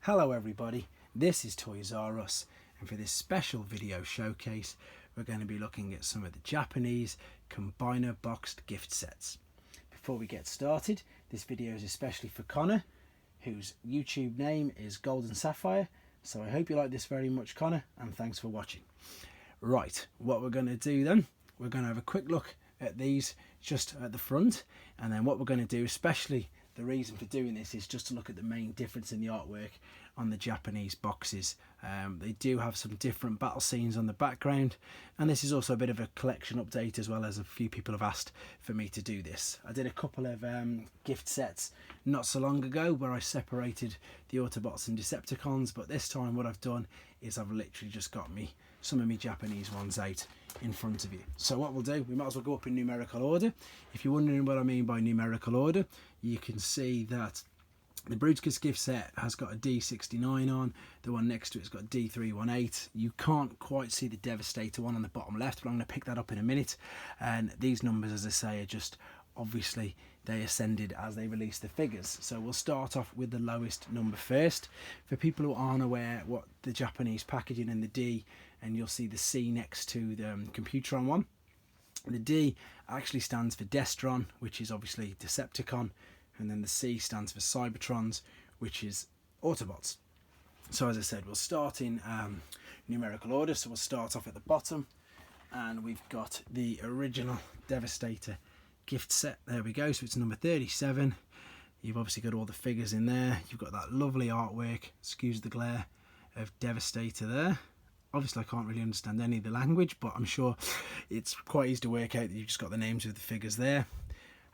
Hello everybody, this is Toys R Us, and for this special video showcase we're going to be looking at some of the Japanese combiner boxed gift sets. Before we get started, this video is especially for Connor, whose YouTube name is Golden Sapphire, so I hope you like this very much, Connor, and thanks for watching. Right, what we're going to do then, we're going to have a quick look at these just at the front, and then what we're going to do, especially the reason for doing this, is just to look at the main difference in the artwork on the Japanese boxes. They do have some different battle scenes on the background, and this is also a bit of a collection update, as well as a few people have asked for me to do this. I did a couple of gift sets not so long ago where I separated the Autobots and Decepticons, but this time what I've done is I've literally just got some of my Japanese ones out in front of you. So what we'll do, we might as well go up in numerical order. If you're wondering what I mean by numerical order, you can see that the Bruticus gift set has got a D69 on, the one next to it's got D318. You can't quite see the Devastator one on the bottom left, but I'm going to pick that up in a minute. And these numbers, as I say, are just obviously they ascended as they released the figures. So we'll start off with the lowest number first. For people who aren't aware what the Japanese packaging, and the D, and you'll see the C next to the computron one. The D actually stands for Destron, which is obviously Decepticon, and then the C stands for Cybertrons, which is Autobots. So as I said, we'll start in numerical order. So we'll start off at the bottom, and we've got the original Devastator gift set. There we go. So it's number 37. You've obviously got all the figures in there. You've got that lovely artwork, excuse the glare, of Devastator there. Obviously I can't really understand any of the language, but I'm sure it's quite easy to work out that you've just got the names of the figures there.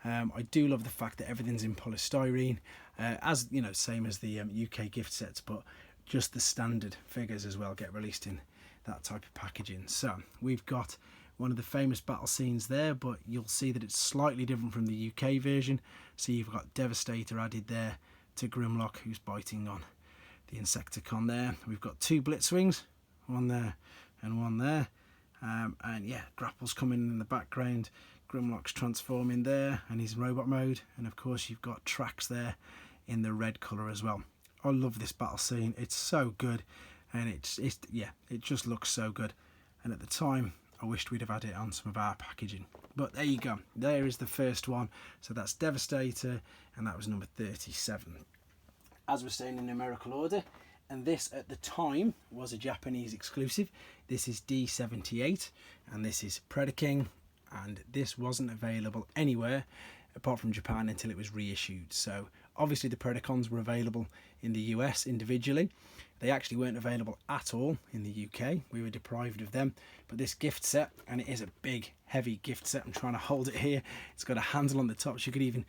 I do love the fact that everything's in polystyrene, as you know, same as the UK gift sets, but just the standard figures as well get released in that type of packaging. So we've got one of the famous battle scenes there, but you'll see that it's slightly different from the UK version. So you've got Devastator added there to Grimlock, who's biting on the Insecticon there. We've got two Blitzwings, one there and one there, and yeah, Grapple's coming in the background. Grimlock's transforming there and he's robot mode, and of course you've got Tracks there in the red colour as well. I love this battle scene, it's so good, and it's yeah, it just looks so good, and at the time I wished we'd have had it on some of our packaging. But there you go, there is the first one. So that's Devastator, and that was number 37. As we're saying in numerical order, and this at the time was a Japanese exclusive. This is D78, and this is Preda King, and this wasn't available anywhere apart from Japan until it was reissued. So obviously the Predacons were available in the US individually. They actually weren't available at all in the UK. We were deprived of them. But this gift set, and it is a big heavy gift set, I'm trying to hold it here, it's got a handle on the top so you could even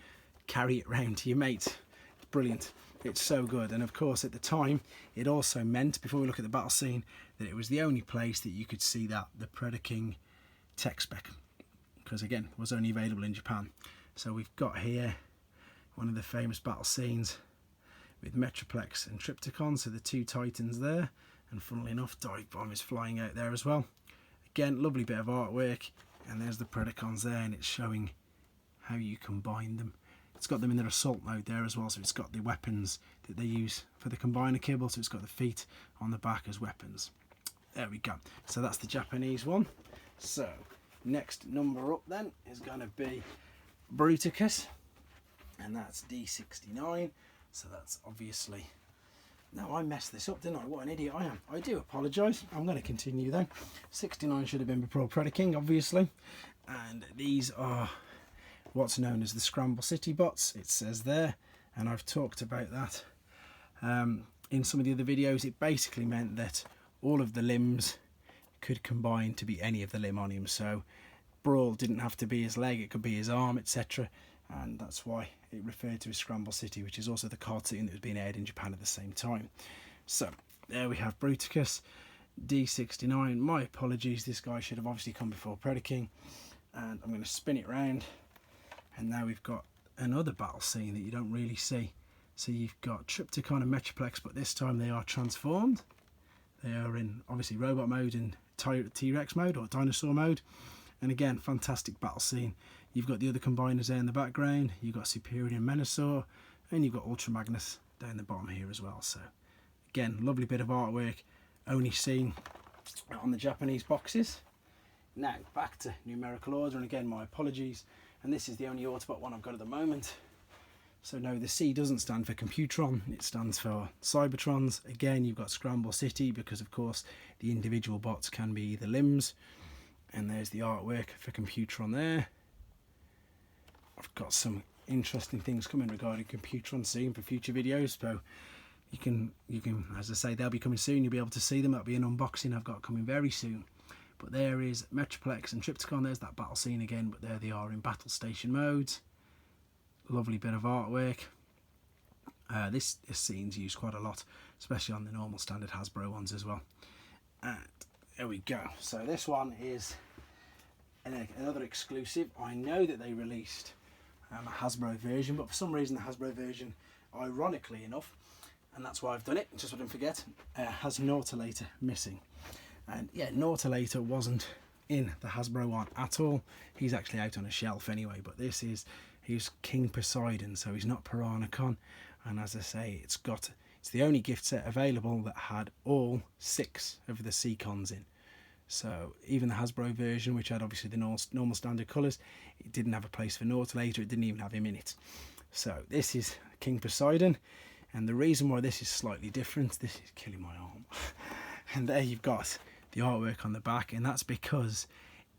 carry it round to your mates. It's brilliant, it's so good. And of course at the time it also meant, before we look at the battle scene, that it was the only place that you could see that the Preda King tech spec, because again it was only available in Japan. So we've got here one of the famous battle scenes with Metroplex and Trypticon, so the two titans there, and funnily enough Dive Bomb is flying out there as well. Again, lovely bit of artwork, and there's the Predacons there, and it's showing how you combine them. It's got them in their assault mode there as well, so it's got the weapons that they use for the combiner kibble, so it's got the feet on the back as weapons. There we go, so that's the Japanese one. So next number up then is going to be Bruticus, and that's D69. So that's obviously, no, I messed this up, didn't I? What an idiot I am. I do apologise. I'm going to continue then. 69 should have been before Preda King, obviously, and these are what's known as the Scramble City bots, it says there, and I've talked about that in some of the other videos. It basically meant that all of the limbs could combine to be any of the limb on him. So Brawl didn't have to be his leg, it could be his arm, etc. And that's why it referred to as Scramble City, which is also the cartoon that was being aired in Japan at the same time. So there we have Bruticus, D69. My apologies, this guy should have obviously come before Preda King. And I'm going to spin it round, and now we've got another battle scene that you don't really see. So you've got Trypticon and Metroplex, but this time they are transformed. They are in obviously robot mode and T-Rex mode or dinosaur mode. And again, fantastic battle scene. You've got the other combiners there in the background. You've got Superior and Menasor, and you've got Ultra Magnus down the bottom here as well. So Again, lovely bit of artwork, only seen on the Japanese boxes. Now back to numerical order, and again my apologies, and this is the only Autobot one I've got at the moment. So no, the C doesn't stand for computron, it stands for Cybertrons. Again, you've got Scramble City because of course the individual bots can be the limbs, and there's the artwork for computron there. I've got some interesting things coming regarding computron soon for future videos, so you can, as I say, they'll be coming soon. You'll be able to see them. That'll be an unboxing I've got coming very soon. But there is Metroplex and Trypticon. There's that battle scene again, but there they are in battle station modes. Lovely bit of artwork. This scene's used quite a lot, especially on the normal standard Hasbro ones as well. And there we go. So this one is another exclusive. I know that they released a Hasbro version, but for some reason the Hasbro version, ironically enough, and that's why I've done it, just so I don't forget, has Nautilator missing. And yeah, Nautilator wasn't in the Hasbro one at all. He's actually out on a shelf anyway, but he's King Poseidon, so he's not Piranha. And as I say, it's the only gift set available that had all 6 of the Seacons in. So even the Hasbro version, which had obviously the normal standard colours, it didn't have a place for Nautilator, it didn't even have him in it. So this is King Poseidon, and the reason why this is slightly different, this is killing my arm, and there you've got the artwork on the back, and that's because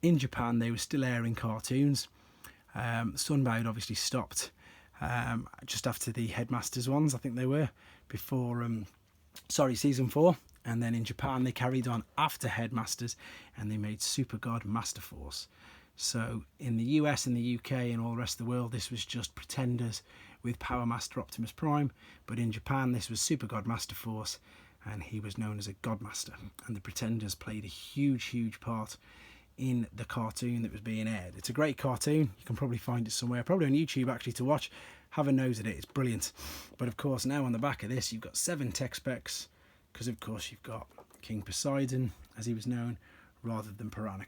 in Japan they were still airing cartoons. Sunbound obviously stopped just after the Headmasters ones, I think they were, before season 4, and then in Japan they carried on after Headmasters and they made Super God Master Force. So in the US and the UK and all the rest of the world, this was just Pretenders with Power Master Optimus Prime, but in Japan this was Super God Master Force, and he was known as a Godmaster, and the Pretenders played a huge part in the cartoon that was being aired. It's a great cartoon. You can probably find it somewhere, probably on YouTube actually, to watch. Have a nose at it, it's brilliant. But of course now on the back of this you've got 7 tech specs, because of course you've got King Poseidon as he was known rather than Piranha.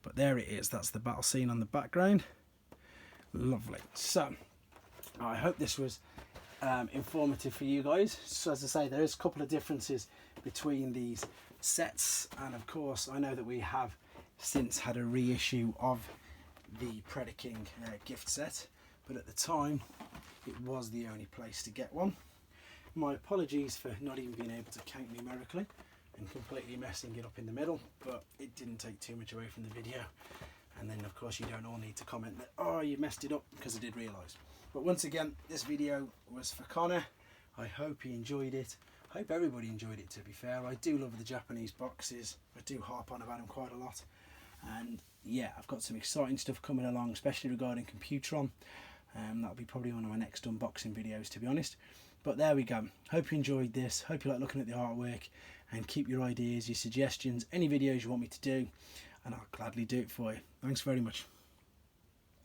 But there it is, that's the battle scene on the background. Lovely. So I hope this was informative for you guys. So as I say, there is a couple of differences between these sets, and of course I know that we have since had a reissue of the Preda King gift set, but at the time it was the only place to get one. My apologies for not even being able to count numerically and completely messing it up in the middle, but it didn't take too much away from the video. And then of course you don't all need to comment that, oh, you messed it up, because I did realise. But once again, this video was for Connor. I hope he enjoyed it. I hope everybody enjoyed it, to be fair. I do love the Japanese boxes. I do harp on about them quite a lot. And yeah, I've got some exciting stuff coming along, especially regarding computron. That'll be probably one of my next unboxing videos, to be honest. But there we go. Hope you enjoyed this. Hope you like looking at the artwork, and keep your ideas, your suggestions, any videos you want me to do, and I'll gladly do it for you. Thanks very much.